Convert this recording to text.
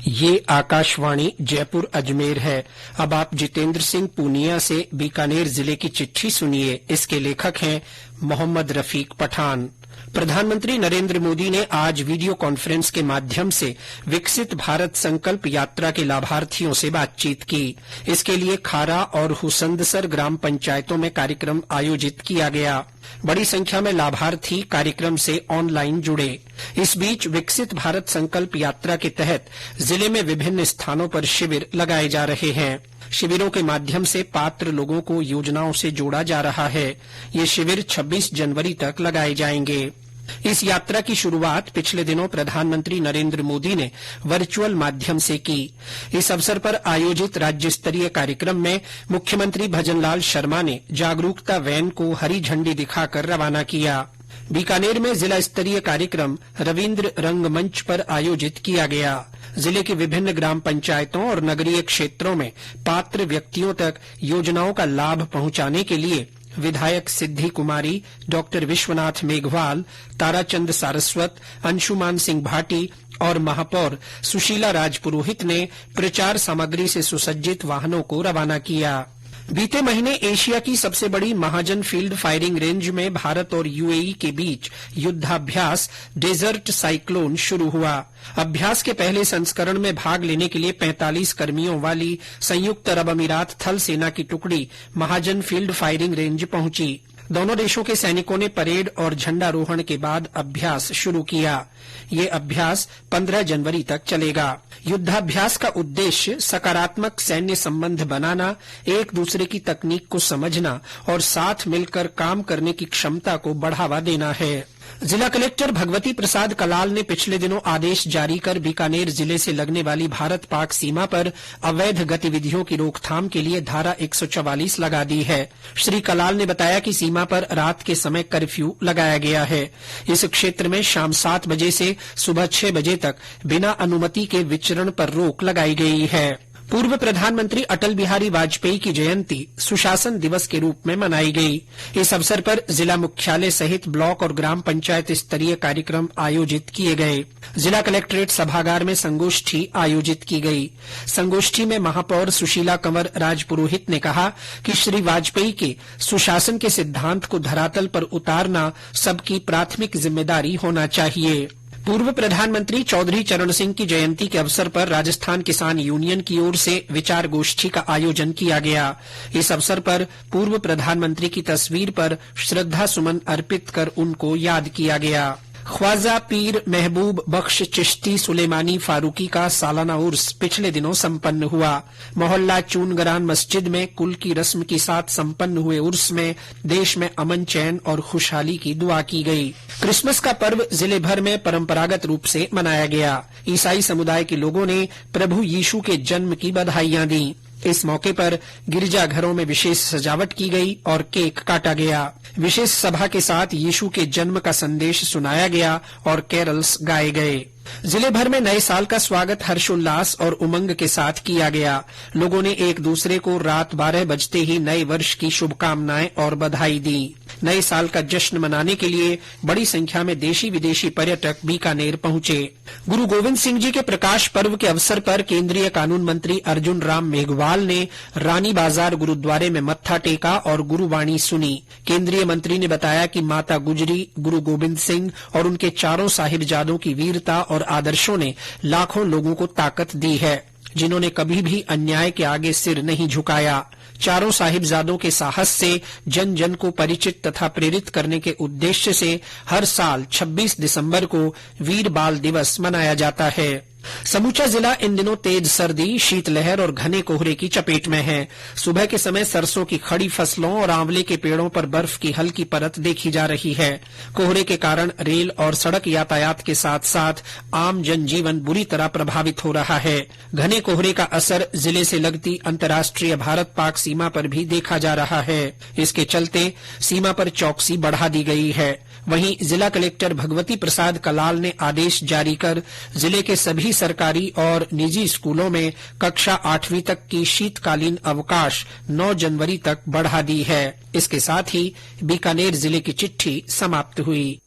ये आकाशवाणी जयपुर अजमेर है। अब आप जितेंद्र सिंह पूनिया से बीकानेर जिले की चिट्ठी सुनिए। इसके लेखक हैं मोहम्मद रफीक पठान। प्रधानमंत्री नरेंद्र मोदी ने आज वीडियो कॉन्फ्रेंस के माध्यम से विकसित भारत संकल्प यात्रा के लाभार्थियों से बातचीत की। इसके लिए खारा और हुसंदसर ग्राम पंचायतों में कार्यक्रम आयोजित किया गया। बड़ी संख्या में लाभार्थी कार्यक्रम से ऑनलाइन जुड़े। इस बीच विकसित भारत संकल्प यात्रा के तहत जिले में विभिन्न स्थानों पर शिविर लगाए जा रहे हैं। शिविरों के माध्यम से पात्र लोगों को योजनाओं से जोड़ा जा रहा है। ये शिविर 26 जनवरी तक लगाए जाएंगे। इस यात्रा की शुरुआत पिछले दिनों प्रधानमंत्री नरेंद्र मोदी ने वर्चुअल माध्यम से की। इस अवसर पर आयोजित राज्य स्तरीय कार्यक्रम में मुख्यमंत्री भजनलाल शर्मा ने जागरूकता वैन को हरी झंडी दिखाकर रवाना किया। बीकानेर में जिला स्तरीय कार्यक्रम रविन्द्र रंगमंच पर आयोजित किया गया। जिले की विभिन्न ग्राम पंचायतों और नगरीय क्षेत्रों में पात्र व्यक्तियों तक योजनाओं का लाभ पहुंचाने के लिए विधायक सिद्धि कुमारी, डॉक्टर विश्वनाथ मेघवाल, ताराचंद सारस्वत, अंशुमान सिंह भाटी और महापौर सुशीला राजपुरोहित ने प्रचार सामग्री से सुसज्जित वाहनों को रवाना किया। बीते महीने एशिया की सबसे बड़ी महाजन फील्ड फायरिंग रेंज में भारत और यूएई के बीच युद्धाभ्यास डेजर्ट साइक्लोन शुरू हुआ। अभ्यास के पहले संस्करण में भाग लेने के लिए 45 कर्मियों वाली संयुक्त अरब अमीरात थल सेना की टुकड़ी महाजन फील्ड फायरिंग रेंज पहुंची। दोनों देशों के सैनिकों ने परेड और झंडारोहण के बाद अभ्यास शुरू किया। ये अभ्यास 15 जनवरी तक चलेगा। युद्धाभ्यास का उद्देश्य सकारात्मक सैन्य संबंध बनाना, एक दूसरे की तकनीक को समझना और साथ मिलकर काम करने की क्षमता को बढ़ावा देना है। जिला कलेक्टर भगवती प्रसाद कलाल ने पिछले दिनों आदेश जारी कर बीकानेर जिले से लगने वाली भारत पाक सीमा पर अवैध गतिविधियों की रोकथाम के लिए धारा 144 लगा दी है। श्री कलाल ने बताया कि सीमा पर रात के समय कर्फ्यू लगाया गया है। इस क्षेत्र में शाम 7 बजे से सुबह 6 बजे तक बिना अनुमति के विचरण पर रोक लगाई गई है। पूर्व प्रधानमंत्री अटल बिहारी वाजपेयी की जयंती सुशासन दिवस के रूप में मनाई गई। इस अवसर पर जिला मुख्यालय सहित ब्लॉक और ग्राम पंचायत स्तरीय कार्यक्रम आयोजित किए गए। जिला कलेक्ट्रेट सभागार में संगोष्ठी आयोजित की गई। संगोष्ठी में महापौर सुशीला कंवर राजपुरोहित ने कहा कि श्री वाजपेयी के सुशासन के सिद्धांत को धरातल पर उतारना सबकी प्राथमिक जिम्मेदारी होना चाहिए। पूर्व प्रधानमंत्री चौधरी चरण सिंह की जयंती के अवसर पर राजस्थान किसान यूनियन की ओर से विचार गोष्ठी का आयोजन किया गया। इस अवसर पर पूर्व प्रधानमंत्री की तस्वीर पर श्रद्धा सुमन अर्पित कर उनको याद किया गया। ख्वाजा पीर महबूब बख्श चिश्ती सुलेमानी फारूकी का सालाना उर्स पिछले दिनों संपन्न हुआ। मोहल्ला चूनगरान मस्जिद में कुल की रस्म के साथ संपन्न हुए उर्स में देश में अमन, चैन और खुशहाली की दुआ की गई। क्रिसमस का पर्व जिले भर में परंपरागत रूप से मनाया गया। ईसाई समुदाय के लोगों ने प्रभु यीशु के जन्म की बधाइयां दी। इस मौके पर गिरजाघरों में विशेष सजावट की गई और केक काटा गया। विशेष सभा के साथ यीशु के जन्म का संदेश सुनाया गया और कैरल्स गाए गए। जिले भर में नए साल का स्वागत हर्षोल्लास और उमंग के साथ किया गया। लोगों ने एक दूसरे को रात 12 बजते ही नए वर्ष की शुभकामनाएं और बधाई दी। नए साल का जश्न मनाने के लिए बड़ी संख्या में देशी विदेशी पर्यटक बीकानेर पहुंचे। गुरु गोविंद सिंह जी के प्रकाश पर्व के अवसर पर केंद्रीय कानून मंत्री अर्जुन राम मेघवाल ने रानी बाजार गुरुद्वारे में मत्था टेका और गुरुवाणी सुनी। केंद्रीय मंत्री ने बताया कि माता गुजरी, गुरु गोविंद सिंह और उनके चारों साहिबजादों की वीरता और आदर्शों ने लाखों लोगों को ताकत दी है, जिन्होंने कभी भी अन्याय के आगे सिर नहीं झुकाया। चारों साहिबजादों के साहस से जन जन को परिचित तथा प्रेरित करने के उद्देश्य से हर साल 26 दिसंबर को वीर बाल दिवस मनाया जाता है। समूचा जिला इन दिनों तेज सर्दी, शीतलहर और घने कोहरे की चपेट में है। सुबह के समय सरसों की खड़ी फसलों और आंवले के पेड़ों पर बर्फ की हल्की परत देखी जा रही है। कोहरे के कारण रेल और सड़क यातायात के साथ साथ आम जनजीवन बुरी तरह प्रभावित हो रहा है। घने कोहरे का असर जिले से लगती अंतर्राष्ट्रीय भारत पाक सीमा पर भी देखा जा रहा है। इसके चलते सीमा पर चौकसी बढ़ा दी गई है। वहीं जिला कलेक्टर भगवती प्रसाद कलाल ने आदेश जारी कर जिले के सभी सरकारी और निजी स्कूलों में कक्षा 8वीं तक की शीतकालीन अवकाश 9 जनवरी तक बढ़ा दी है। इसके साथ ही बीकानेर जिले की चिट्ठी समाप्त हुई।